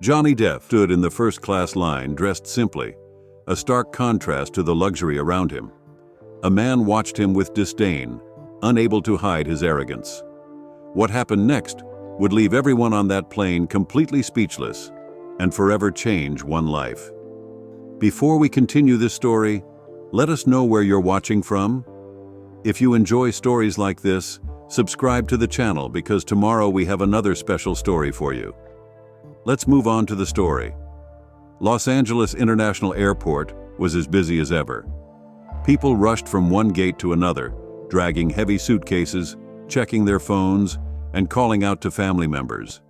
Johnny Depp stood in the first-class line dressed simply, a stark contrast to the luxury around him. A man watched him with disdain, unable to hide his arrogance. What happened next would leave everyone on that plane completely speechless and forever change one life. Before we continue this story, let us know where you're watching from. If you enjoy stories like this, subscribe to the channel because tomorrow we have another special story for you. Let's move on to the story. Los Angeles International Airport was as busy as ever. People rushed from one gate to another, dragging heavy suitcases, checking their phones, and calling out to family members.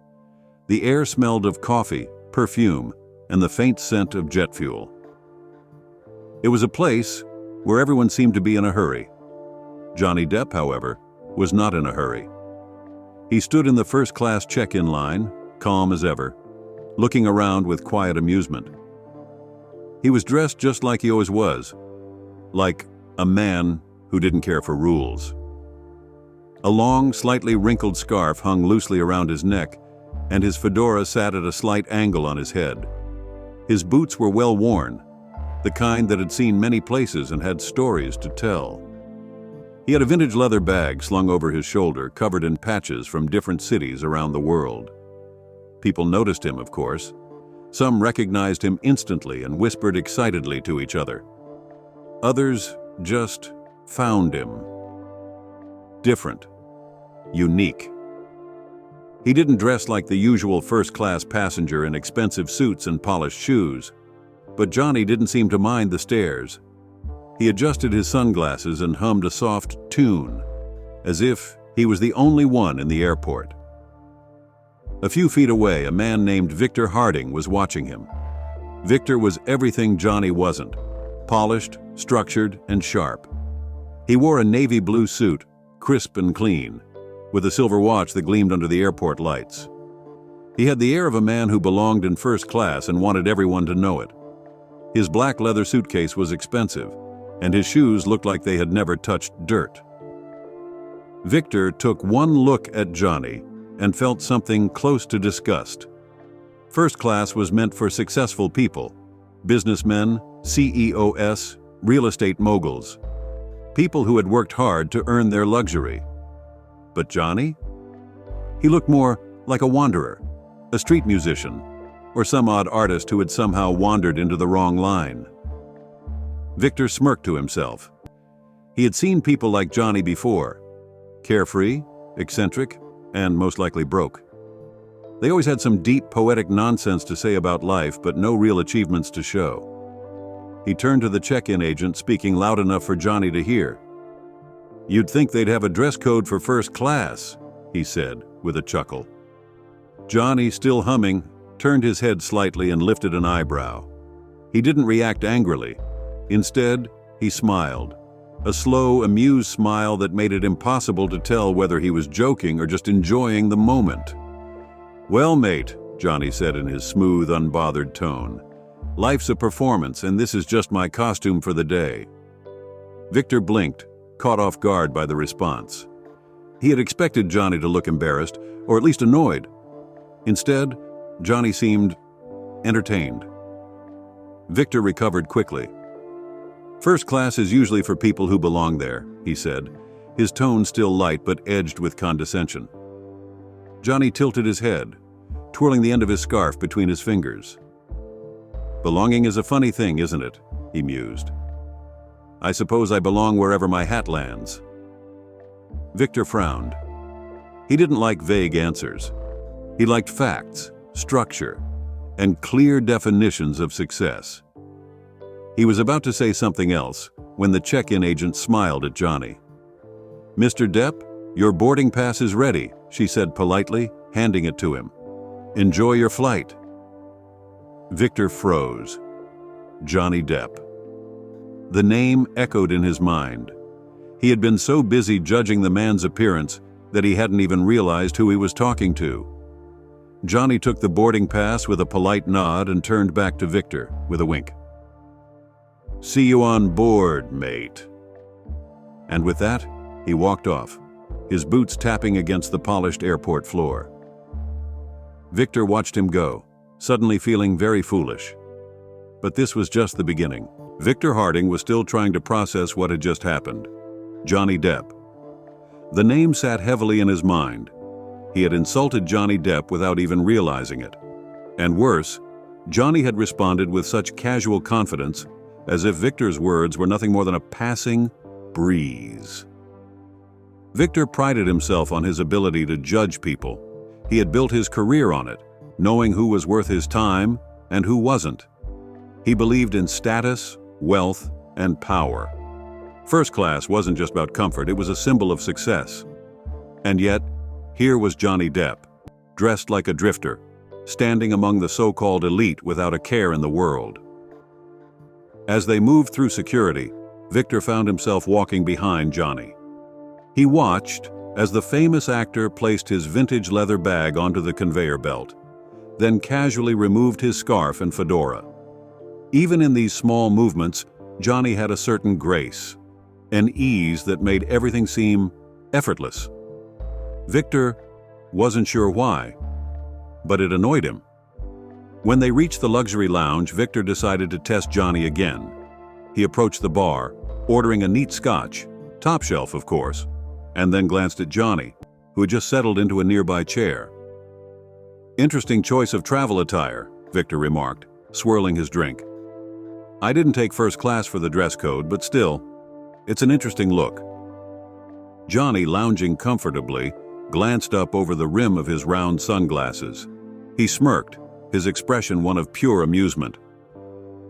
The air smelled of coffee, perfume, and the faint scent of jet fuel. It was a place where everyone seemed to be in a hurry. Johnny Depp, however, was not in a hurry. He stood in the first-class check-in line, calm as ever, looking around with quiet amusement. He was dressed just like he always was, like a man who didn't care for rules. A long, slightly wrinkled scarf hung loosely around his neck, and his fedora sat at a slight angle on his head. His boots were well worn, the kind that had seen many places and had stories to tell. He had a vintage leather bag slung over his shoulder, covered in patches from different cities around the world. People noticed him, of course. Some recognized him instantly and whispered excitedly to each other. Others just found him. Different. Unique. He didn't dress like the usual first-class passenger in expensive suits and polished shoes, but Johnny didn't seem to mind the stares. He adjusted his sunglasses and hummed a soft tune, as if he was the only one in the airport. A few feet away, a man named Victor Harding was watching him. Victor was everything Johnny wasn't: polished, structured, and sharp. He wore a navy blue suit, crisp and clean, with a silver watch that gleamed under the airport lights. He had the air of a man who belonged in first class and wanted everyone to know it. His black leather suitcase was expensive, and his shoes looked like they had never touched dirt. Victor took one look at Johnny and felt something close to disgust. First class was meant for successful people, businessmen, CEOs, real estate moguls, people who had worked hard to earn their luxury. But Johnny? He looked more like a wanderer, a street musician, or some odd artist who had somehow wandered into the wrong line. Victor smirked to himself. He had seen people like Johnny before, carefree, eccentric, and most likely broke. They always had some deep, poetic nonsense to say about life, but no real achievements to show. He turned to the check-in agent, speaking loud enough for Johnny to hear. "You'd think they'd have a dress code for first class," he said, with a chuckle. Johnny, still humming, turned his head slightly and lifted an eyebrow. He didn't react angrily. Instead, he smiled. A slow, amused smile that made it impossible to tell whether he was joking or just enjoying the moment. "Well, mate," Johnny said in his smooth, unbothered tone, "life's a performance, and this is just my costume for the day." Victor blinked, caught off guard by the response. He had expected Johnny to look embarrassed, or at least annoyed. Instead, Johnny seemed entertained. Victor recovered quickly. "First class is usually for people who belong there," he said, his tone still light but edged with condescension. Johnny tilted his head, twirling the end of his scarf between his fingers. "Belonging is a funny thing, isn't it?" he mused. "I suppose I belong wherever my hat lands." Victor frowned. He didn't like vague answers. He liked facts, structure, and clear definitions of success. He was about to say something else when the check-in agent smiled at Johnny. "Mr. Depp, your boarding pass is ready," she said politely, handing it to him. "Enjoy your flight." Victor froze. Johnny Depp. The name echoed in his mind. He had been so busy judging the man's appearance that he hadn't even realized who he was talking to. Johnny took the boarding pass with a polite nod and turned back to Victor with a wink. "See you on board, mate." And with that, he walked off, his boots tapping against the polished airport floor. Victor watched him go, suddenly feeling very foolish. But this was just the beginning. Victor Harding was still trying to process what had just happened. Johnny Depp. The name sat heavily in his mind. He had insulted Johnny Depp without even realizing it. And worse, Johnny had responded with such casual confidence, as if Victor's words were nothing more than a passing breeze. Victor prided himself on his ability to judge people. He had built his career on it, knowing who was worth his time and who wasn't. He believed in status, wealth, and power. First class wasn't just about comfort, it was a symbol of success. And yet, here was Johnny Depp, dressed like a drifter, standing among the so-called elite without a care in the world. As they moved through security, Victor found himself walking behind Johnny. He watched as the famous actor placed his vintage leather bag onto the conveyor belt, then casually removed his scarf and fedora. Even in these small movements, Johnny had a certain grace, an ease that made everything seem effortless. Victor wasn't sure why, but it annoyed him. When they reached the luxury lounge, Victor decided to test Johnny again. He approached the bar, ordering a neat scotch, top shelf of course, and then glanced at Johnny, who had just settled into a nearby chair. "Interesting choice of travel attire," Victor remarked, swirling his drink. "I didn't take first class for the dress code, but still, it's an interesting look." Johnny, lounging comfortably, glanced up over the rim of his round sunglasses. He smirked, his expression one of pure amusement.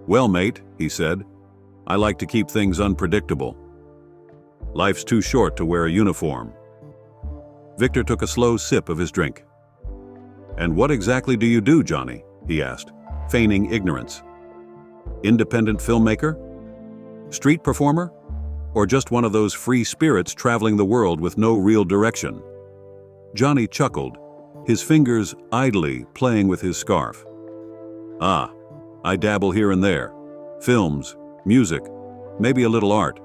"Well, mate," he said, "I like to keep things unpredictable. Life's too short to wear a uniform." Victor took a slow sip of his drink. "And what exactly do you do, Johnny?" he asked, feigning ignorance. "Independent filmmaker? Street performer? Or just one of those free spirits traveling the world with no real direction?" Johnny chuckled, his fingers idly playing with his scarf. "Ah, I dabble here and there. Films, music, maybe a little art."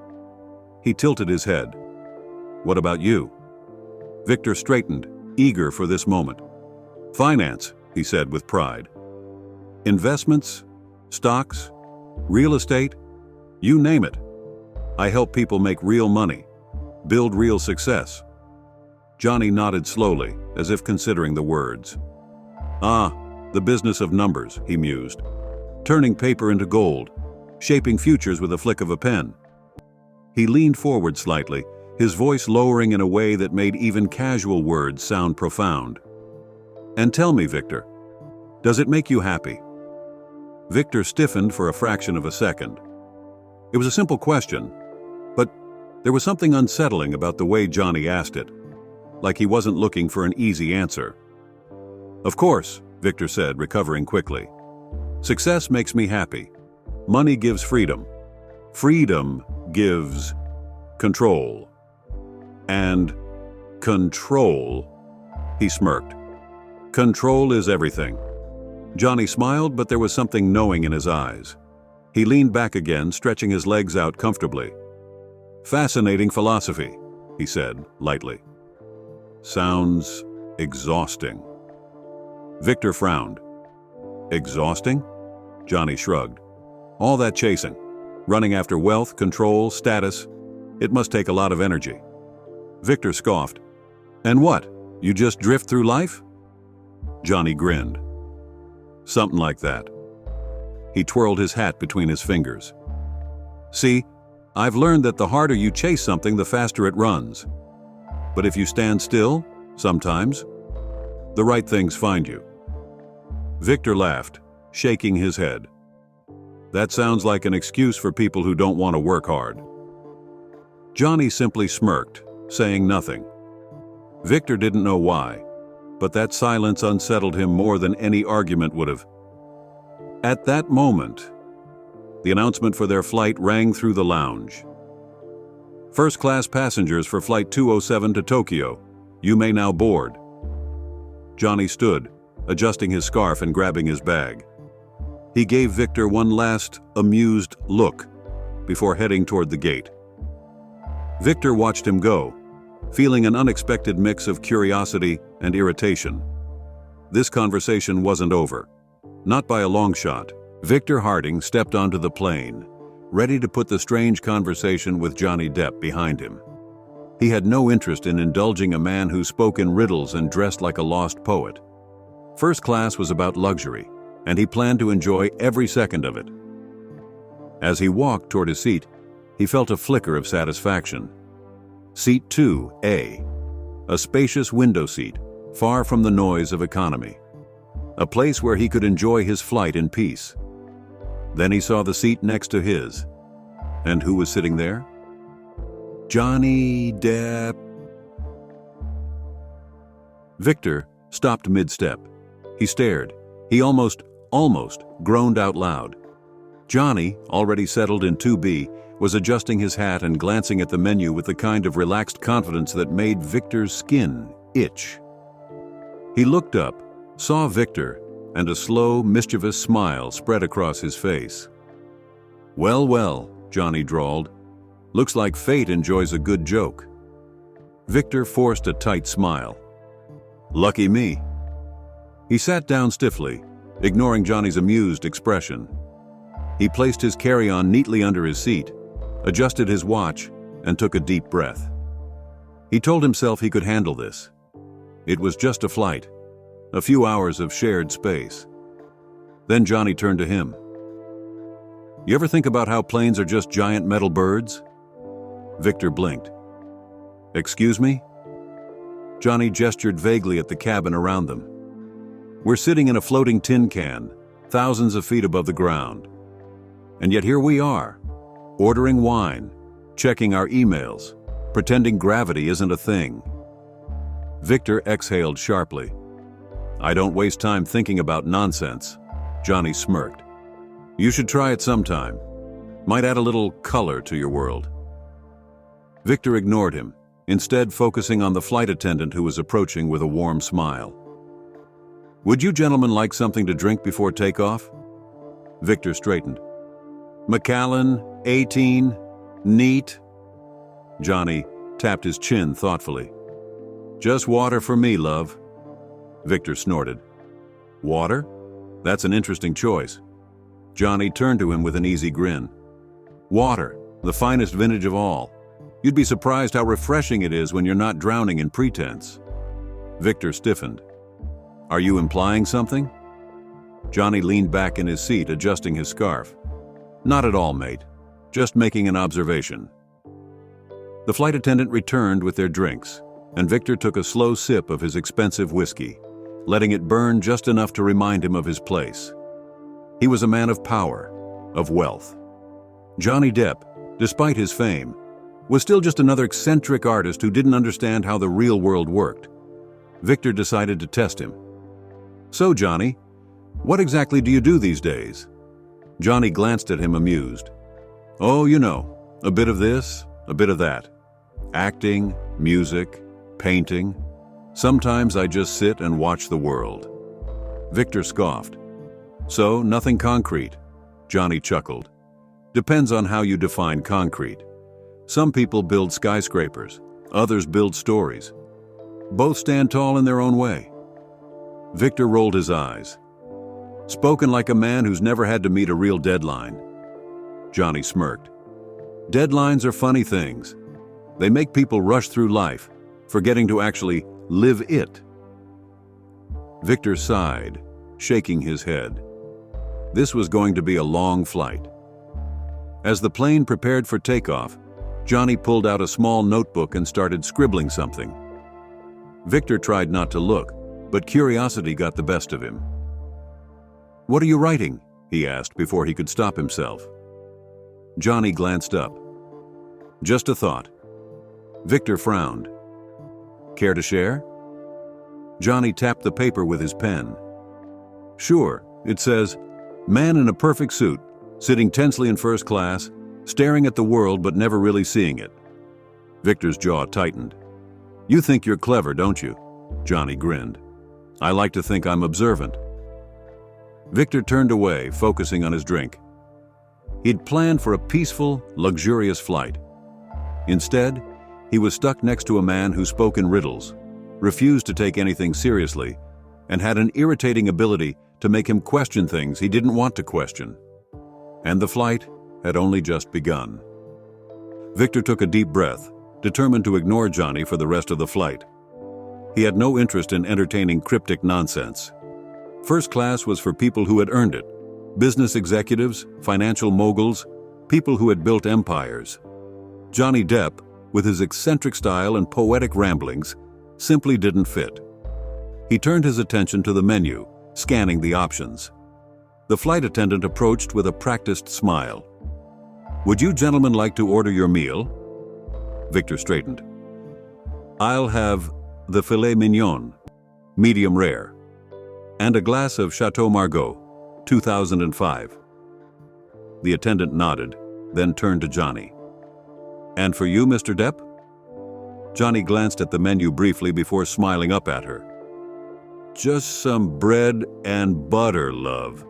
He tilted his head. "What about you?" Victor straightened, eager for this moment. "Finance," he said with pride. "Investments, stocks, real estate, you name it. I help people make real money, build real success." Johnny nodded slowly, as if considering the words. "Ah, the business of numbers," he mused. "Turning paper into gold, shaping futures with a flick of a pen." He leaned forward slightly, his voice lowering in a way that made even casual words sound profound. "And tell me, Victor, does it make you happy?" Victor stiffened for a fraction of a second. It was a simple question, but there was something unsettling about the way Johnny asked it, like he wasn't looking for an easy answer. "Of course," Victor said, recovering quickly. "Success makes me happy. Money gives freedom. Freedom gives control. And control," he smirked. "Control is everything." Johnny smiled, but there was something knowing in his eyes. He leaned back again, stretching his legs out comfortably. "Fascinating philosophy," he said, lightly. "Sounds exhausting." Victor frowned. "Exhausting?" Johnny shrugged. "All that chasing, running after wealth, control, status, it must take a lot of energy." Victor scoffed. "And what, you just drift through life?" Johnny grinned. "Something like that." He twirled his hat between his fingers. "See, I've learned that the harder you chase something, the faster it runs. But if you stand still, sometimes, the right things find you." Victor laughed, shaking his head. "That sounds like an excuse for people who don't want to work hard." Johnny simply smirked, saying nothing. Victor didn't know why, but that silence unsettled him more than any argument would have. At that moment, the announcement for their flight rang through the lounge. "First-class passengers for Flight 207 to Tokyo. You may now board." Johnny stood, adjusting his scarf and grabbing his bag. He gave Victor one last, amused look before heading toward the gate. Victor watched him go, feeling an unexpected mix of curiosity and irritation. This conversation wasn't over. Not by a long shot. Victor Harding stepped onto the plane, ready to put the strange conversation with Johnny Depp behind him. He had no interest in indulging a man who spoke in riddles and dressed like a lost poet. First class was about luxury, and he planned to enjoy every second of it. As he walked toward his seat, he felt a flicker of satisfaction. Seat 2A, a spacious window seat, far from the noise of economy. A place where he could enjoy his flight in peace. Then he saw the seat next to his. And who was sitting there? Johnny Depp. Victor stopped mid-step. He stared. He almost groaned out loud. Johnny, already settled in 2B, was adjusting his hat and glancing at the menu with the kind of relaxed confidence that made Victor's skin itch. He looked up, saw Victor, and a slow, mischievous smile spread across his face. "Well, well," Johnny drawled. "Looks like fate enjoys a good joke." Victor forced a tight smile. "Lucky me." He sat down stiffly, ignoring Johnny's amused expression. He placed his carry-on neatly under his seat, adjusted his watch, and took a deep breath. He told himself he could handle this. It was just a flight, a few hours of shared space. Then Johnny turned to him. "You ever think about how planes are just giant metal birds?" Victor blinked. "Excuse me?" Johnny gestured vaguely at the cabin around them. "We're sitting in a floating tin can, thousands of feet above the ground. And yet here we are, ordering wine, checking our emails, pretending gravity isn't a thing." Victor exhaled sharply. "I don't waste time thinking about nonsense," Johnny smirked. "You should try it sometime. Might add a little color to your world." Victor ignored him, instead focusing on the flight attendant who was approaching with a warm smile. "Would you gentlemen like something to drink before takeoff?" Victor straightened. "Macallan, 18, neat." Johnny tapped his chin thoughtfully. "Just water for me, love." Victor snorted. "Water? That's an interesting choice." Johnny turned to him with an easy grin. "Water, the finest vintage of all. You'd be surprised how refreshing it is when you're not drowning in pretense." Victor stiffened. "Are you implying something?" Johnny leaned back in his seat, adjusting his scarf. "Not at all, mate. Just making an observation." The flight attendant returned with their drinks, and Victor took a slow sip of his expensive whiskey, letting it burn just enough to remind him of his place. He was a man of power, of wealth. Johnny Depp, despite his fame, was still just another eccentric artist who didn't understand how the real world worked. Victor decided to test him. "So, Johnny, what exactly do you do these days?" Johnny glanced at him amused. "Oh, you know, a bit of this, a bit of that. Acting, music, painting. Sometimes I just sit and watch the world." Victor scoffed. "So, nothing concrete?" Johnny chuckled. "Depends on how you define concrete. Some people build skyscrapers, others build stories. Both stand tall in their own way." Victor rolled his eyes. "Spoken like a man who's never had to meet a real deadline." Johnny smirked. "Deadlines are funny things. They make people rush through life, forgetting to actually live it." Victor sighed, shaking his head. This was going to be a long flight. As the plane prepared for takeoff, Johnny pulled out a small notebook and started scribbling something. Victor tried not to look, but curiosity got the best of him. "What are you writing?" he asked before he could stop himself. Johnny glanced up. "Just a thought." Victor frowned. "Care to share?" Johnny tapped the paper with his pen. "Sure, it says, 'Man in a perfect suit, sitting tensely in first class, staring at the world but never really seeing it.'" Victor's jaw tightened. "You think you're clever, don't you?" Johnny grinned. "I like to think I'm observant." Victor turned away, focusing on his drink. He'd planned for a peaceful, luxurious flight. Instead, he was stuck next to a man who spoke in riddles, refused to take anything seriously, and had an irritating ability to make him question things he didn't want to question. And the flight had only just begun. Victor took a deep breath, determined to ignore Johnny for the rest of the flight. He had no interest in entertaining cryptic nonsense. First class was for people who had earned it. Business executives, financial moguls, people who had built empires. Johnny Depp, with his eccentric style and poetic ramblings, simply didn't fit. He turned his attention to the menu, scanning the options. The flight attendant approached with a practiced smile. "Would you gentlemen like to order your meal?" Victor straightened. "I'll have the filet mignon, medium rare, and a glass of Chateau Margaux, 2005. The attendant nodded, then turned to Johnny. "And for you, Mr. Depp?" Johnny glanced at the menu briefly before smiling up at her. "Just some bread and butter, love,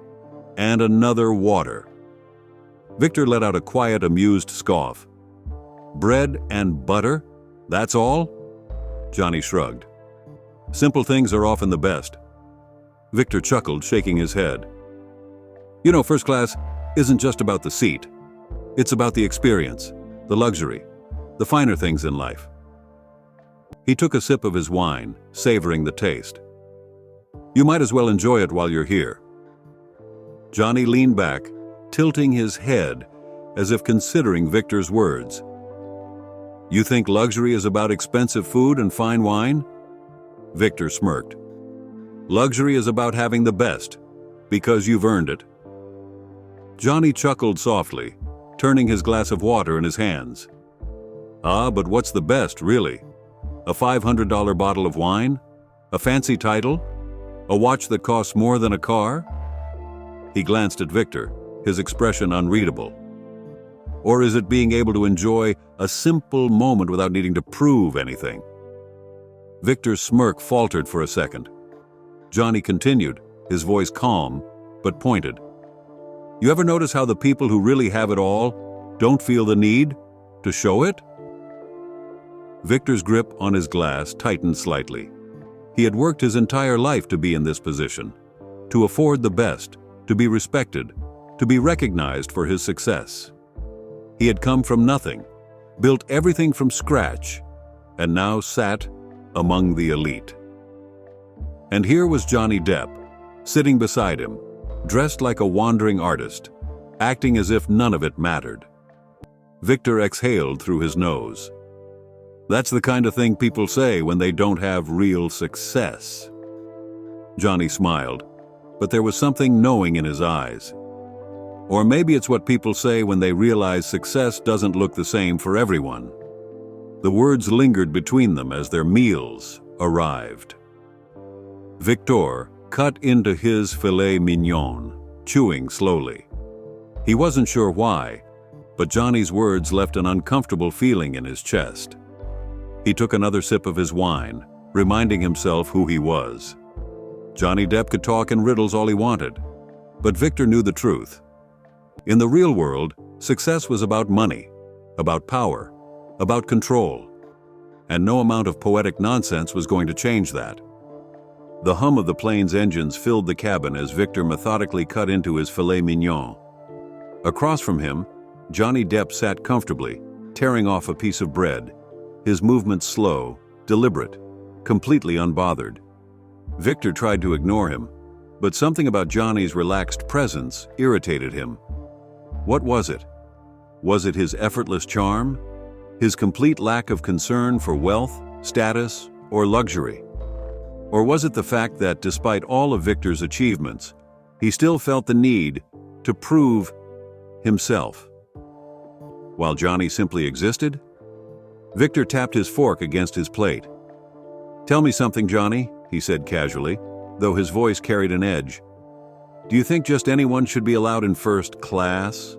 and another water." Victor let out a quiet, amused scoff. "Bread and butter? That's all?" Johnny shrugged. "Simple things are often the best." Victor chuckled, shaking his head. "You know, first class isn't just about the seat. It's about the experience, the luxury, the finer things in life." He took a sip of his wine, savoring the taste. "You might as well enjoy it while you're here." Johnny leaned back, tilting his head as if considering Victor's words. "You think luxury is about expensive food and fine wine?" Victor smirked. "Luxury is about having the best, because you've earned it." Johnny chuckled softly, turning his glass of water in his hands. "Ah, but what's the best, really? A $500 bottle of wine? A fancy title? A watch that costs more than a car?" He glanced at Victor, his expression unreadable. "Or is it being able to enjoy a simple moment without needing to prove anything?" Victor's smirk faltered for a second. Johnny continued, his voice calm, but pointed. "You ever notice how the people who really have it all don't feel the need to show it?" Victor's grip on his glass tightened slightly. He had worked his entire life to be in this position, to afford the best, to be respected, to be recognized for his success. He had come from nothing, built everything from scratch, and now sat among the elite. And here was Johnny Depp, sitting beside him, dressed like a wandering artist, acting as if none of it mattered. Victor exhaled through his nose. "That's the kind of thing people say when they don't have real success." Johnny smiled, but there was something knowing in his eyes. Or maybe it's what people say when they realize success doesn't look the same for everyone. The words lingered between them as their meals arrived. Victor cut into his filet mignon, chewing slowly. He wasn't sure why, but Johnny's words left an uncomfortable feeling in his chest. He took another sip of his wine, reminding himself who he was. Johnny Depp could talk in riddles all he wanted, but Victor knew the truth. In the real world, success was about money, about power, about control, and no amount of poetic nonsense was going to change that. The hum of the plane's engines filled the cabin as Victor methodically cut into his filet mignon. Across from him, Johnny Depp sat comfortably, tearing off a piece of bread, his movements slow, deliberate, completely unbothered. Victor tried to ignore him, but something about Johnny's relaxed presence irritated him. What was it? Was it his effortless charm? His complete lack of concern for wealth, status, or luxury? Or was it the fact that, despite all of Victor's achievements, he still felt the need to prove himself? While Johnny simply existed? Victor tapped his fork against his plate. "Tell me something, Johnny," he said casually, though his voice carried an edge. "Do you think just anyone should be allowed in first class?"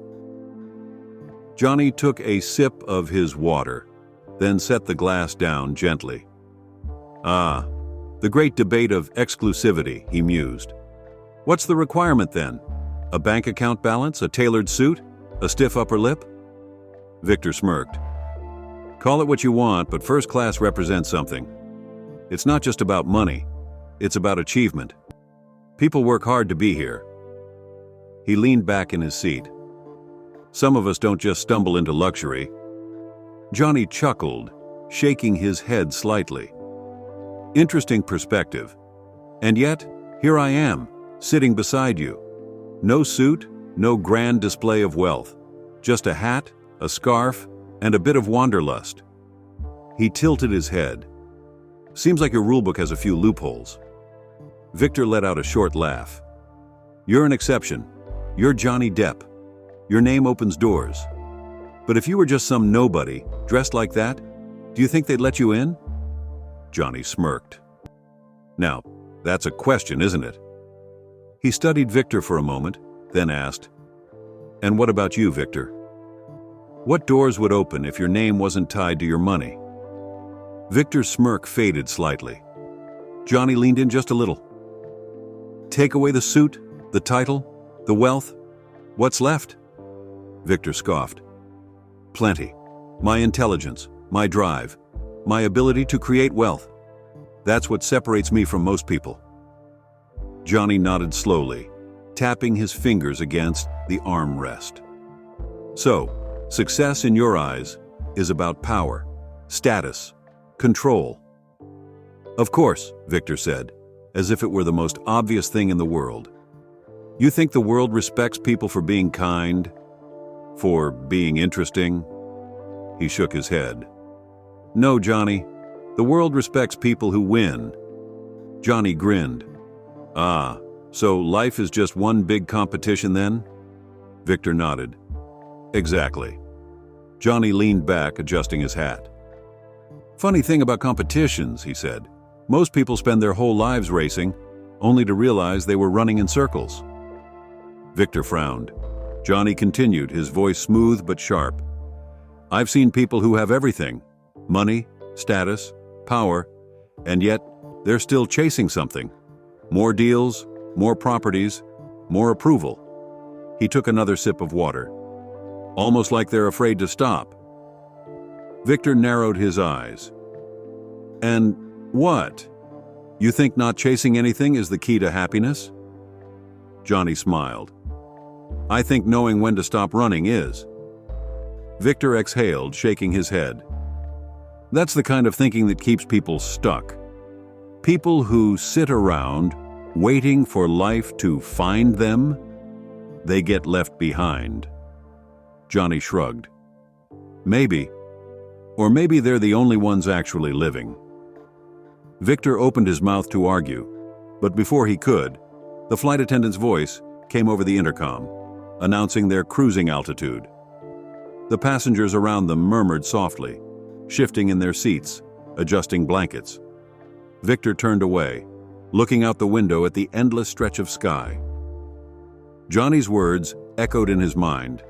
Johnny took a sip of his water, then set the glass down gently. "Ah, the great debate of exclusivity," he mused. "What's the requirement then? A bank account balance, a tailored suit, a stiff upper lip?" Victor smirked. "Call it what you want, but first class represents something. It's not just about money, it's about achievement. People work hard to be here." He leaned back in his seat. "Some of us don't just stumble into luxury." Johnny chuckled, shaking his head slightly. "Interesting perspective. And yet, here I am, sitting beside you. No suit, no grand display of wealth. Just a hat, a scarf, and a bit of wanderlust." He tilted his head. "Seems like your rulebook has a few loopholes." Victor let out a short laugh. "You're an exception. You're Johnny Depp. Your name opens doors. But if you were just some nobody, dressed like that, do you think they'd let you in?" Johnny smirked. "Now, that's a question, isn't it?" He studied Victor for a moment, then asked, "And what about you, Victor? What doors would open if your name wasn't tied to your money?" Victor's smirk faded slightly. Johnny leaned in just a little. "Take away the suit, the title, the wealth, what's left?" Victor scoffed. "Plenty. My intelligence, my drive, my ability to create wealth. That's what separates me from most people." Johnny nodded slowly, tapping his fingers against the armrest. "So, success in your eyes is about power, status, control." "Of course," Victor said, as if it were the most obvious thing in the world. "You think the world respects people for being kind, for being interesting?" He shook his head. "No, Johnny. The world respects people who win." Johnny grinned. "Ah, so life is just one big competition then?" Victor nodded. "Exactly." Johnny leaned back, adjusting his hat. "Funny thing about competitions," he said. "Most people spend their whole lives racing, only to realize they were running in circles." Victor frowned. Johnny continued, his voice smooth but sharp. "I've seen people who have everything, money, status, power, and yet they're still chasing something. More deals, more properties, more approval." He took another sip of water. "Almost like they're afraid to stop." Victor narrowed his eyes. "And what? You think not chasing anything is the key to happiness?" Johnny smiled. "I think knowing when to stop running is." Victor exhaled, shaking his head. "That's the kind of thinking that keeps people stuck. People who sit around waiting for life to find them, they get left behind." Johnny shrugged. "Maybe. Or maybe they're the only ones actually living." Victor opened his mouth to argue, but before he could, the flight attendant's voice came over the intercom, announcing their cruising altitude. The passengers around them murmured softly, shifting in their seats, adjusting blankets. Victor turned away, looking out the window at the endless stretch of sky. Johnny's words echoed in his mind,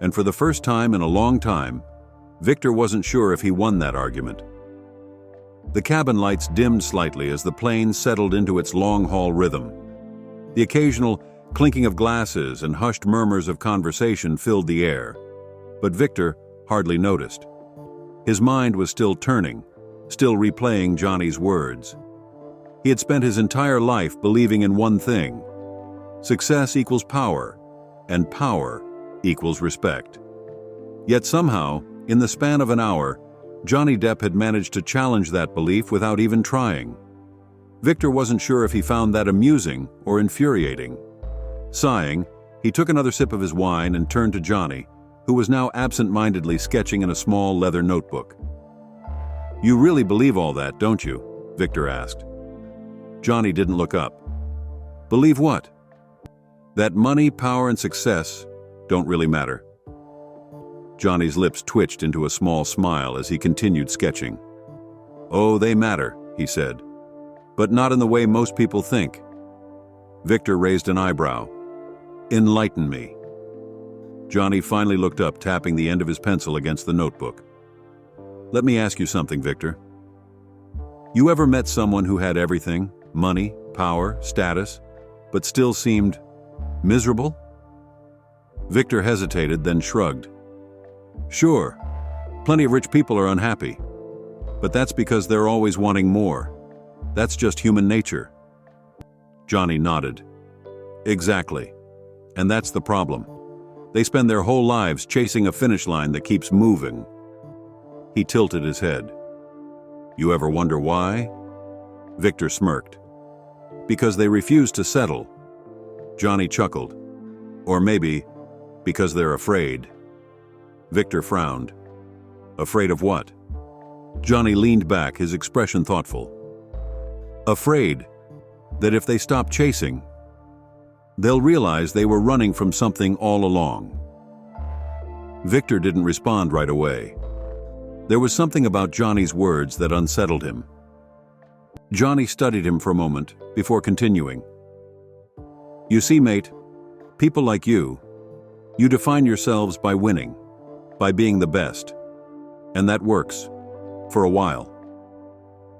and for the first time in a long time, Victor wasn't sure if he won that argument. The cabin lights dimmed slightly as the plane settled into its long-haul rhythm. The occasional clinking of glasses and hushed murmurs of conversation filled the air, but Victor hardly noticed. His mind was still turning, still replaying Johnny's words. He had spent his entire life believing in one thing: success equals power, and power equals respect. Yet somehow, in the span of an hour, Johnny Depp had managed to challenge that belief without even trying. Victor wasn't sure if he found that amusing or infuriating. Sighing, he took another sip of his wine and turned to Johnny, who was now absent-mindedly sketching in a small leather notebook. "You really believe all that, don't you?" Victor asked. Johnny didn't look up. "Believe what?" "That money, power, and success don't really matter." Johnny's lips twitched into a small smile as he continued sketching. "Oh, they matter," he said, "but not in the way most people think." Victor raised an eyebrow. "Enlighten me." Johnny finally looked up, tapping the end of his pencil against the notebook. "Let me ask you something, Victor. You ever met someone who had everything, money, power, status, but still seemed miserable?" Victor hesitated, then shrugged. "Sure, plenty of rich people are unhappy, but that's because they're always wanting more. That's just human nature." Johnny nodded, Exactly. And that's the problem. They spend their whole lives chasing a finish line that keeps moving. He tilted his head. You ever wonder why? Victor smirked. Because they refuse to settle. Johnny chuckled. Or maybe because they're afraid. Victor frowned. Afraid of what? Johnny leaned back, his expression thoughtful. Afraid that if they stop chasing, they'll realize they were running from something all along. Victor didn't respond right away. There was something about Johnny's words that unsettled him. Johnny studied him for a moment before continuing. You see, mate, people like you define yourselves by winning, by being the best. And that works, for a while.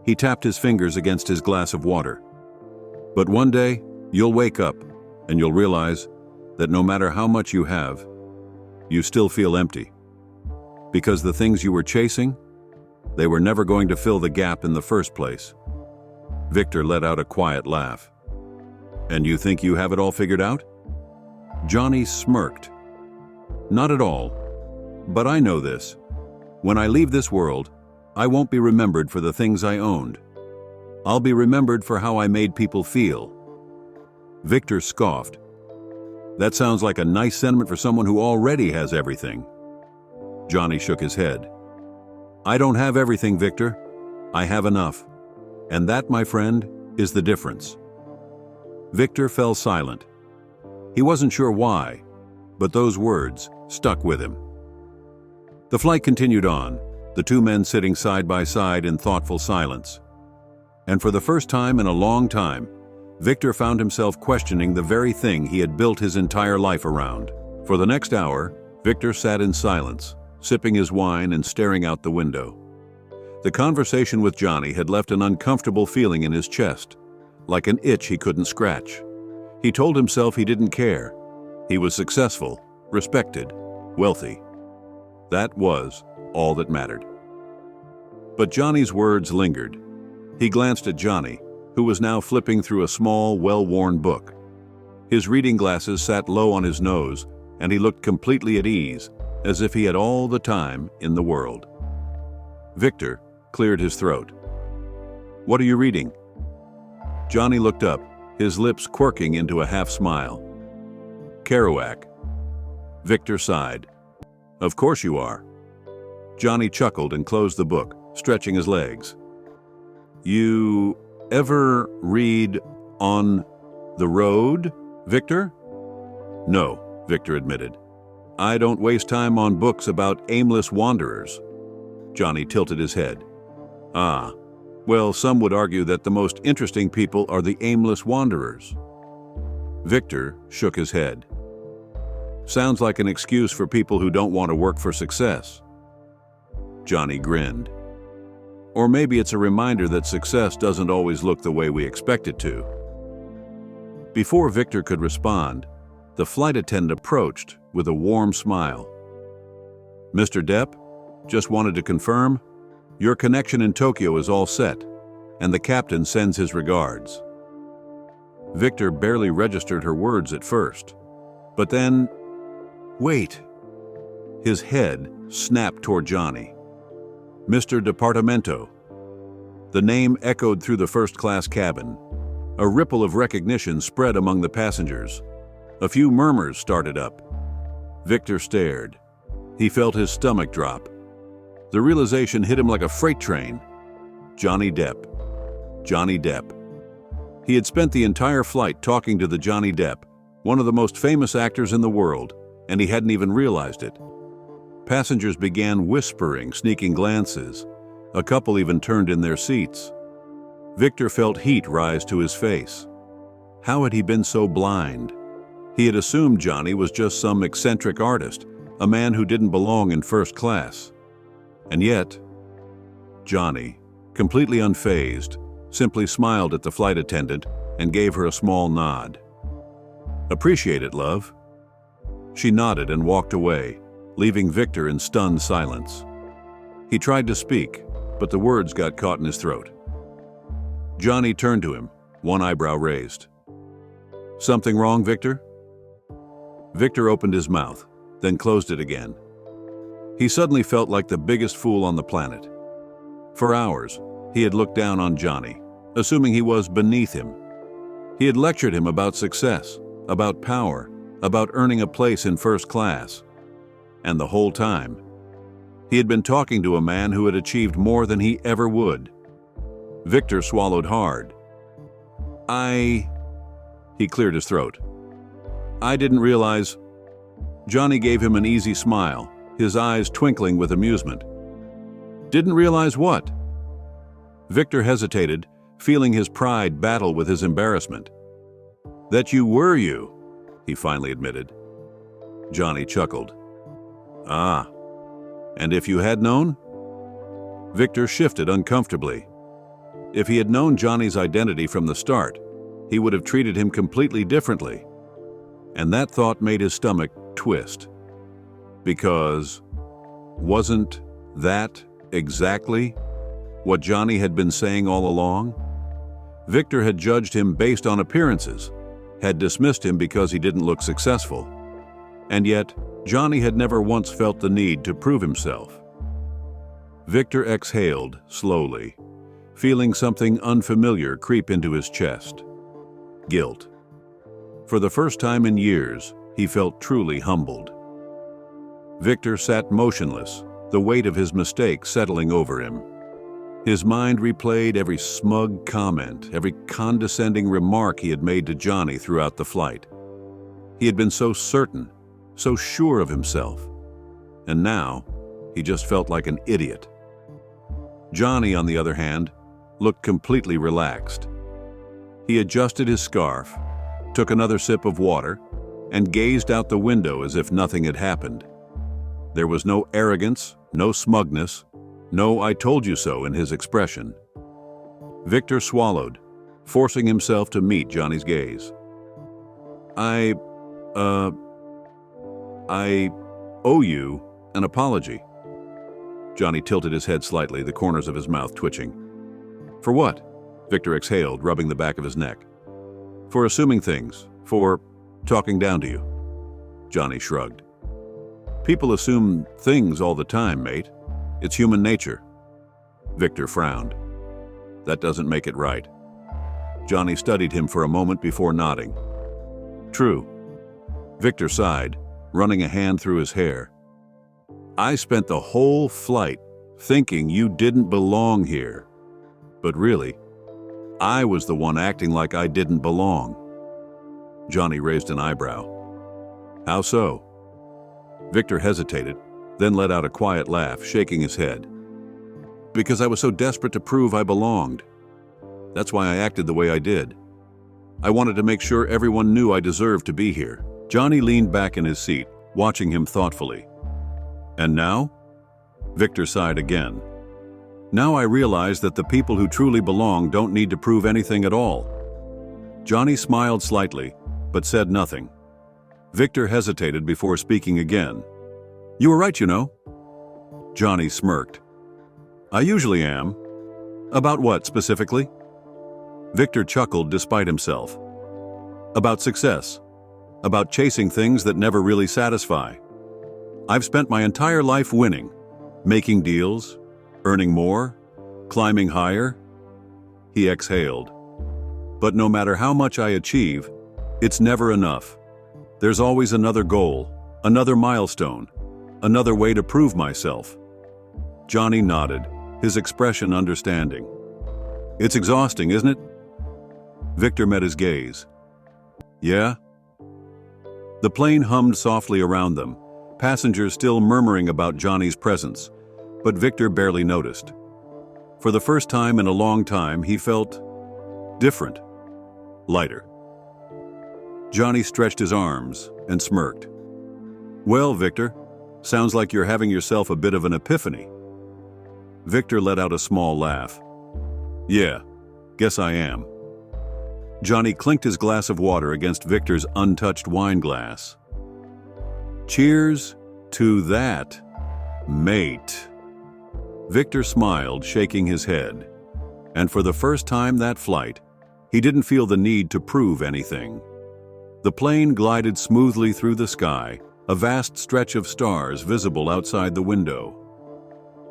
He tapped his fingers against his glass of water. But one day, you'll wake up and you'll realize that no matter how much you have, you still feel empty. Because the things you were chasing, they were never going to fill the gap in the first place. Victor let out a quiet laugh. And you think you have it all figured out? Johnny smirked. Not at all. But I know this. When I leave this world, I won't be remembered for the things I owned. I'll be remembered for how I made people feel. Victor scoffed. That sounds like a nice sentiment for someone who already has everything. Johnny shook his head. I don't have everything, Victor. I have enough. And that, my friend, is the difference. Victor fell silent. He wasn't sure why, but those words stuck with him. The flight continued on, the two men sitting side by side in thoughtful silence. And for the first time in a long time, Victor found himself questioning the very thing he had built his entire life around. For the next hour, Victor sat in silence, sipping his wine and staring out the window. The conversation with Johnny had left an uncomfortable feeling in his chest, like an itch he couldn't scratch. He told himself he didn't care. He was successful, respected, wealthy. That was all that mattered. But Johnny's words lingered. He glanced at Johnny, who was now flipping through a small, well-worn book. His reading glasses sat low on his nose, and he looked completely at ease, as if he had all the time in the world. Victor cleared his throat. What are you reading? Johnny looked up, his lips quirking into a half-smile. Kerouac. Victor sighed. Of course you are. Johnny chuckled and closed the book, stretching his legs. You ever read On the Road, Victor? No, Victor admitted. I don't waste time on books about aimless wanderers. Johnny tilted his head. Ah, well, some would argue that the most interesting people are the aimless wanderers. Victor shook his head. Sounds like an excuse for people who don't want to work for success. Johnny grinned. Or maybe it's a reminder that success doesn't always look the way we expect it to. Before Victor could respond, the flight attendant approached with a warm smile. Mr. Depp, just wanted to confirm, your connection in Tokyo is all set, and the captain sends his regards. Victor barely registered her words at first, but then, wait. His head snapped toward Johnny. Mr. Departamento. The name echoed through the first-class cabin. A ripple of recognition spread among the passengers. A few murmurs started up. Victor stared. He felt his stomach drop. The realization hit him like a freight train. Johnny Depp. Johnny Depp. He had spent the entire flight talking to the Johnny Depp, one of the most famous actors in the world, and he hadn't even realized it. Passengers began whispering, sneaking glances. A couple even turned in their seats. Victor felt heat rise to his face. How had he been so blind? He had assumed Johnny was just some eccentric artist, a man who didn't belong in first class. And yet, Johnny, completely unfazed, simply smiled at the flight attendant and gave her a small nod. Appreciate it, love. She nodded and walked away, leaving Victor in stunned silence. He tried to speak, but the words got caught in his throat. Johnny turned to him, one eyebrow raised. Something wrong, Victor? Victor opened his mouth, then closed it again. He suddenly felt like the biggest fool on the planet. For hours, he had looked down on Johnny, assuming he was beneath him. He had lectured him about success, about power, about earning a place in first class. And the whole time, he had been talking to a man who had achieved more than he ever would. Victor swallowed hard. He cleared his throat. I didn't realize. Johnny gave him an easy smile, his eyes twinkling with amusement. Didn't realize what? Victor hesitated, feeling his pride battle with his embarrassment. That you were you, he finally admitted. Johnny chuckled. Ah, and if you had known? Victor shifted uncomfortably. If he had known Johnny's identity from the start, he would have treated him completely differently. And that thought made his stomach twist. Because wasn't that exactly what Johnny had been saying all along? Victor had judged him based on appearances, had dismissed him because he didn't look successful. And yet, Johnny had never once felt the need to prove himself. Victor exhaled slowly, feeling something unfamiliar creep into his chest. Guilt. For the first time in years, he felt truly humbled. Victor sat motionless, the weight of his mistake settling over him. His mind replayed every smug comment, every condescending remark he had made to Johnny throughout the flight. He had been so certain, so sure of himself. And now, he just felt like an idiot. Johnny, on the other hand, looked completely relaxed. He adjusted his scarf, took another sip of water, and gazed out the window as if nothing had happened. There was no arrogance, no smugness, no "I told you so" in his expression. Victor swallowed, forcing himself to meet Johnny's gaze. I owe you an apology. Johnny tilted his head slightly, the corners of his mouth twitching. For what? Victor exhaled, rubbing the back of his neck. For assuming things, for talking down to you. Johnny shrugged. People assume things all the time, mate. It's human nature. Victor frowned. That doesn't make it right. Johnny studied him for a moment before nodding. True. Victor sighed, running a hand through his hair. I spent the whole flight thinking you didn't belong here. But really, I was the one acting like I didn't belong. Johnny raised an eyebrow. How so? Victor hesitated, then let out a quiet laugh, shaking his head. Because I was so desperate to prove I belonged. That's why I acted the way I did. I wanted to make sure everyone knew I deserved to be here. Johnny leaned back in his seat, watching him thoughtfully. And now? Victor sighed again. Now I realize that the people who truly belong don't need to prove anything at all. Johnny smiled slightly, but said nothing. Victor hesitated before speaking again. You were right, you know. Johnny smirked. I usually am. About what, specifically? Victor chuckled despite himself. About success. About chasing things that never really satisfy. I've spent my entire life winning, making deals, earning more, climbing higher. He exhaled. But no matter how much I achieve, it's never enough. There's always another goal, another milestone, another way to prove myself. Johnny nodded, his expression understanding. It's exhausting, isn't it? Victor met his gaze. Yeah? The plane hummed softly around them, passengers still murmuring about Johnny's presence, but Victor barely noticed. For the first time in a long time, he felt different, lighter. Johnny stretched his arms and smirked. Well, Victor, sounds like you're having yourself a bit of an epiphany. Victor let out a small laugh. Yeah, guess I am. Johnny clinked his glass of water against Victor's untouched wine glass. Cheers to that, mate. Victor smiled, shaking his head. And for the first time that flight, he didn't feel the need to prove anything. The plane glided smoothly through the sky, a vast stretch of stars visible outside the window.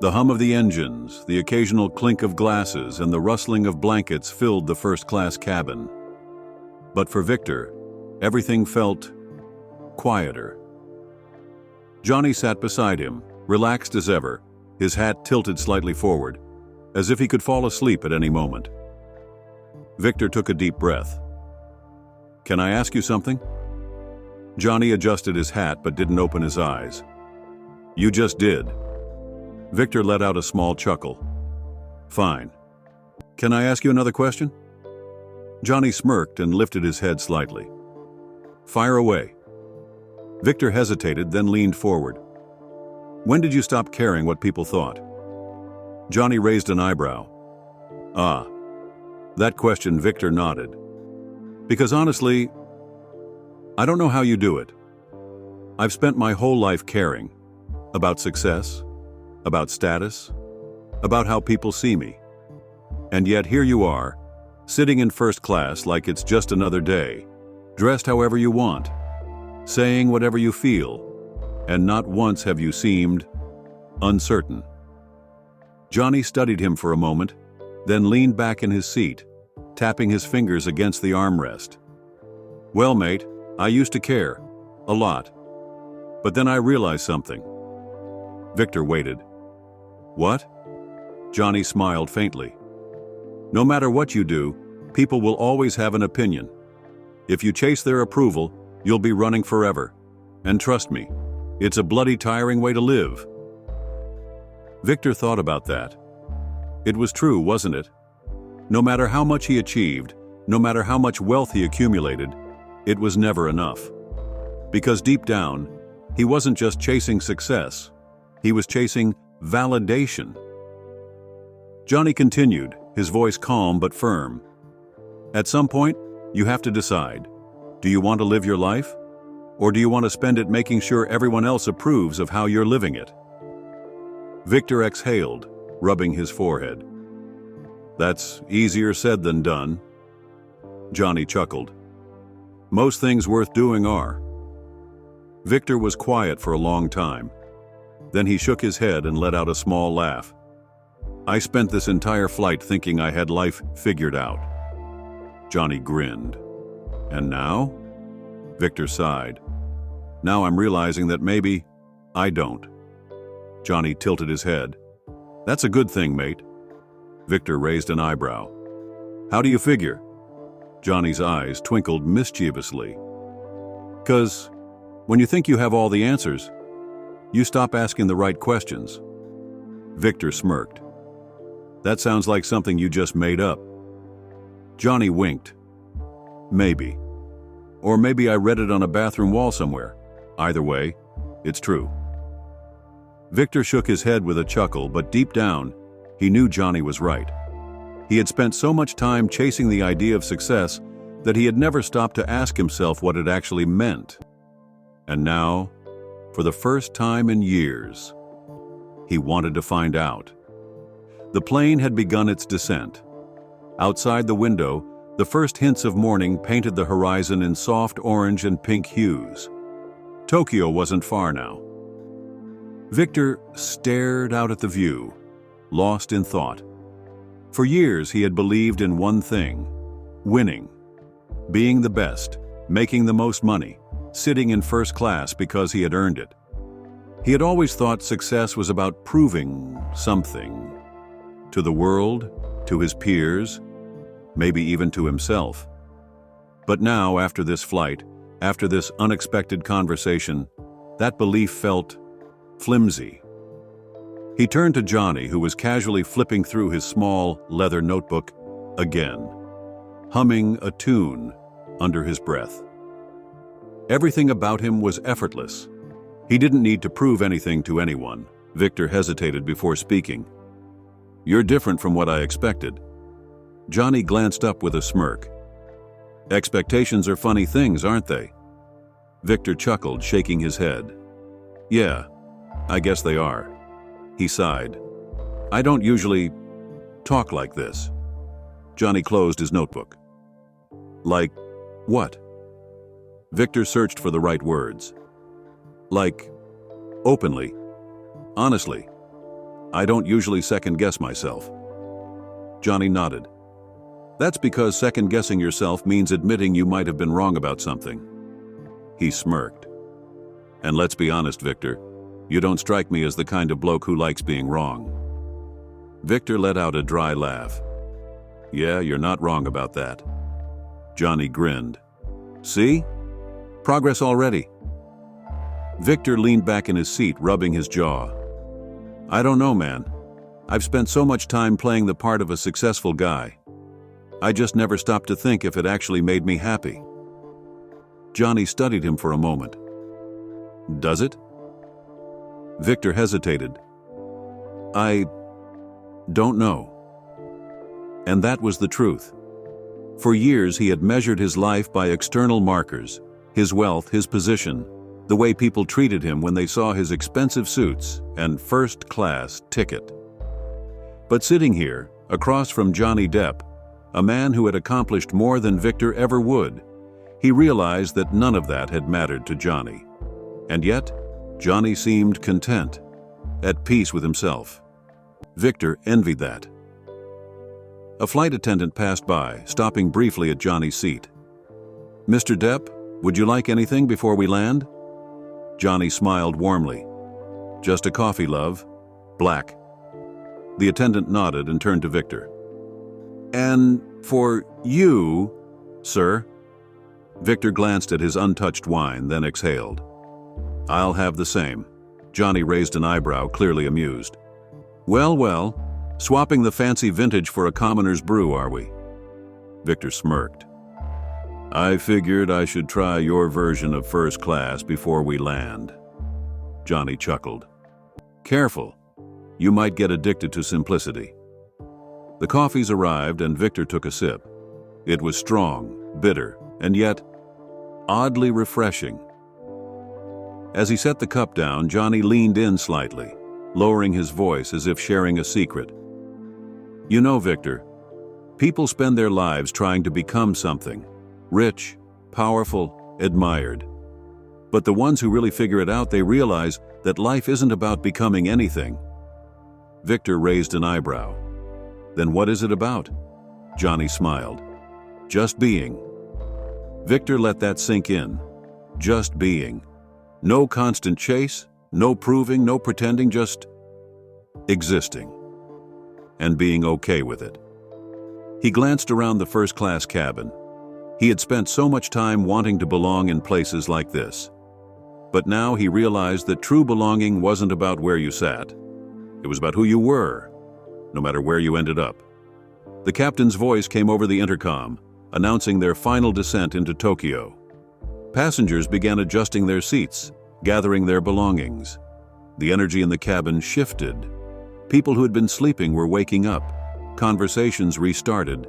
The hum of the engines, the occasional clink of glasses, and the rustling of blankets filled the first-class cabin. But for Victor, everything felt quieter. Johnny sat beside him, relaxed as ever, his hat tilted slightly forward, as if he could fall asleep at any moment. Victor took a deep breath. "Can I ask you something?" Johnny adjusted his hat but didn't open his eyes. "You just did." Victor let out a small chuckle. "Fine. Can I ask you another question?" Johnny smirked and lifted his head slightly. "Fire away." Victor hesitated, then leaned forward. "When did you stop caring what people thought?" Johnny raised an eyebrow. "Ah." That question, Victor nodded. "Because honestly, I don't know how you do it. I've spent my whole life caring about success, about status, about how people see me. And yet here you are, sitting in first class like it's just another day, dressed however you want, saying whatever you feel, and not once have you seemed uncertain." Johnny studied him for a moment, then leaned back in his seat, tapping his fingers against the armrest. "Well, mate, I used to care. A lot. But then I realized something." Victor waited. "What?" Johnny smiled faintly. "No matter what you do, people will always have an opinion. If you chase their approval, you'll be running forever. And trust me, it's a bloody tiring way to live." Victor thought about that. It was true, wasn't it? No matter how much he achieved, no matter how much wealth he accumulated, it was never enough. Because deep down, he wasn't just chasing success, he was chasing validation. Johnny continued, his voice calm but firm. "At some point, you have to decide. Do you want to live your life? Or do you want to spend it making sure everyone else approves of how you're living it?" Victor exhaled, rubbing his forehead. "That's easier said than done." Johnny chuckled. "Most things worth doing are." Victor was quiet for a long time. Then he shook his head and let out a small laugh. "I spent this entire flight thinking I had life figured out." Johnny grinned. "And now?" Victor sighed. "Now I'm realizing that maybe I don't." Johnny tilted his head. "That's a good thing, mate." Victor raised an eyebrow. "How do you figure?" Johnny's eyes twinkled mischievously. "'Cause when you think you have all the answers, you stop asking the right questions." Victor smirked. "That sounds like something you just made up." Johnny winked. "Maybe. Or maybe I read it on a bathroom wall somewhere. Either way, it's true." Victor shook his head with a chuckle, but deep down, he knew Johnny was right. He had spent so much time chasing the idea of success that he had never stopped to ask himself what it actually meant. And now, for the first time in years, he wanted to find out. The plane had begun its descent. Outside the window, the first hints of morning painted the horizon in soft orange and pink hues. Tokyo wasn't far now. Victor stared out at the view, lost in thought. For years he had believed in one thing: winning. Being the best, making the most money, sitting in first class because he had earned it. He had always thought success was about proving something. To the world, to his peers, maybe even to himself. But now, after this flight, after this unexpected conversation, that belief felt flimsy. He turned to Johnny, who was casually flipping through his small leather notebook again, humming a tune under his breath. Everything about him was effortless. He didn't need to prove anything to anyone. Victor hesitated before speaking. "You're different from what I expected." Johnny glanced up with a smirk. "Expectations are funny things, aren't they?" Victor chuckled, shaking his head. "Yeah, I guess they are." He sighed. "I don't usually talk like this." Johnny closed his notebook. "Like what?" Victor searched for the right words. Like, openly, honestly. I don't usually second-guess myself. Johnny nodded. That's because second-guessing yourself means admitting you might have been wrong about something. He smirked. And let's be honest, Victor, you don't strike me as the kind of bloke who likes being wrong. Victor let out a dry laugh. Yeah, you're not wrong about that. Johnny grinned. See? Progress already. Victor leaned back in his seat, rubbing his jaw. I don't know, man. I've spent so much time playing the part of a successful guy. I just never stopped to think if it actually made me happy. Johnny studied him for a moment. Does it? Victor hesitated. I don't know. And that was the truth. For years he had measured his life by external markers, his wealth, his position, the way people treated him when they saw his expensive suits and first-class ticket. But sitting here, across from Johnny Depp, a man who had accomplished more than Victor ever would, he realized that none of that had mattered to Johnny. And yet, Johnny seemed content, at peace with himself. Victor envied that. A flight attendant passed by, stopping briefly at Johnny's seat. Mr. Depp, would you like anything before we land? Johnny smiled warmly. Just a coffee, love. Black. The attendant nodded and turned to Victor. And for you, sir? Victor glanced at his untouched wine, then exhaled. I'll have the same. Johnny raised an eyebrow, clearly amused. Well, well, swapping the fancy vintage for a commoner's brew, are we? Victor smirked. I figured I should try your version of first class before we land. Johnny chuckled. Careful. You might get addicted to simplicity. The coffees arrived and Victor took a sip. It was strong, bitter, and yet oddly refreshing. As he set the cup down, Johnny leaned in slightly, lowering his voice as if sharing a secret. You know, Victor, people spend their lives trying to become something. Rich, powerful, admired. But the ones who really figure it out, they realize that life isn't about becoming anything. Victor raised an eyebrow. Then what is it about? Johnny smiled. Just being. Victor let that sink in. Just being. No constant chase, no proving, no pretending, just existing. And being okay with it. He glanced around the first-class cabin. He had spent so much time wanting to belong in places like this. But now he realized that true belonging wasn't about where you sat. It was about who you were, no matter where you ended up. The captain's voice came over the intercom, announcing their final descent into Tokyo. Passengers began adjusting their seats, gathering their belongings. The energy in the cabin shifted. People who had been sleeping were waking up. Conversations restarted.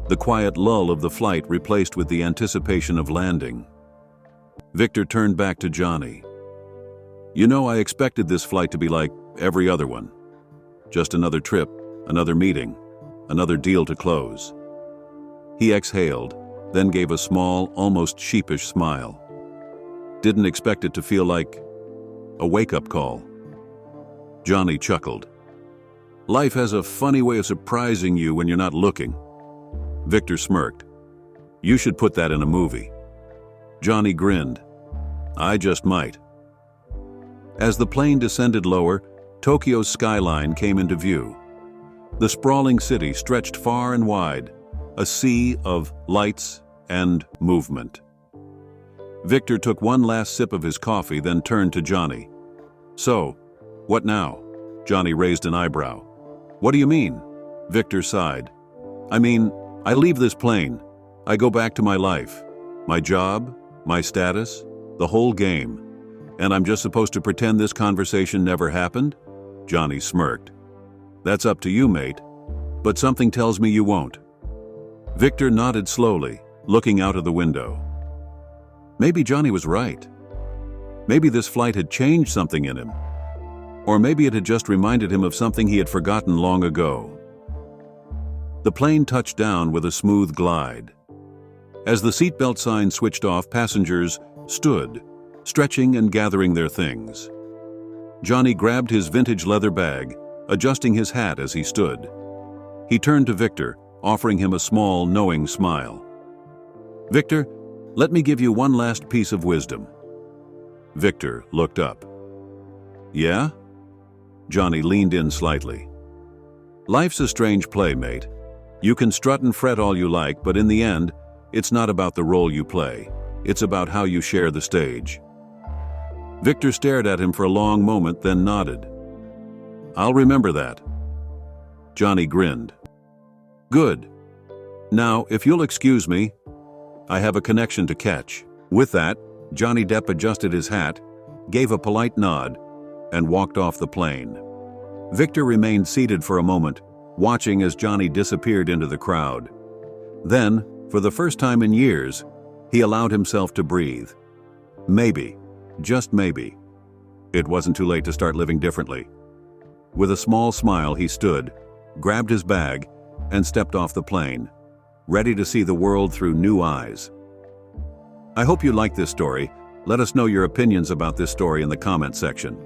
The quiet lull of the flight replaced with the anticipation of landing. Victor turned back to Johnny. You know, I expected this flight to be like every other one. Just another trip, another meeting, another deal to close. He exhaled, then gave a small, almost sheepish smile. Didn't expect it to feel like a wake-up call. Johnny chuckled. Life has a funny way of surprising you when you're not looking. Victor smirked. You should put that in a movie. Johnny grinned. I just might. As the plane descended lower, Tokyo's skyline came into view. The sprawling city stretched far and wide, a sea of lights and movement. Victor took one last sip of his coffee, then turned to Johnny. So, what now? Johnny raised an eyebrow. What do you mean? Victor sighed. I mean, I leave this plane. I go back to my life, my job, my status, the whole game. And I'm just supposed to pretend this conversation never happened? Johnny smirked. That's up to you, mate. But something tells me you won't. Victor nodded slowly, looking out of the window. Maybe Johnny was right. Maybe this flight had changed something in him. Or maybe it had just reminded him of something he had forgotten long ago. The plane touched down with a smooth glide. As the seatbelt sign switched off, passengers stood, stretching and gathering their things. Johnny grabbed his vintage leather bag, adjusting his hat as he stood. He turned to Victor, offering him a small, knowing smile. "Victor, let me give you one last piece of wisdom." Victor looked up. "Yeah?" Johnny leaned in slightly. "Life's a strange play, mate. You can strut and fret all you like, but in the end, it's not about the role you play. It's about how you share the stage." Victor stared at him for a long moment, then nodded. "I'll remember that." Johnny grinned. "Good. Now, if you'll excuse me, I have a connection to catch." With that, Johnny Depp adjusted his hat, gave a polite nod, and walked off the plane. Victor remained seated for a moment, watching as Johnny disappeared into the crowd. Then, for the first time in years, he allowed himself to breathe. Maybe, just maybe, it wasn't too late to start living differently. With a small smile, he stood, grabbed his bag, and stepped off the plane, ready to see the world through new eyes. I hope you liked this story. Let us know your opinions about this story in the comment section.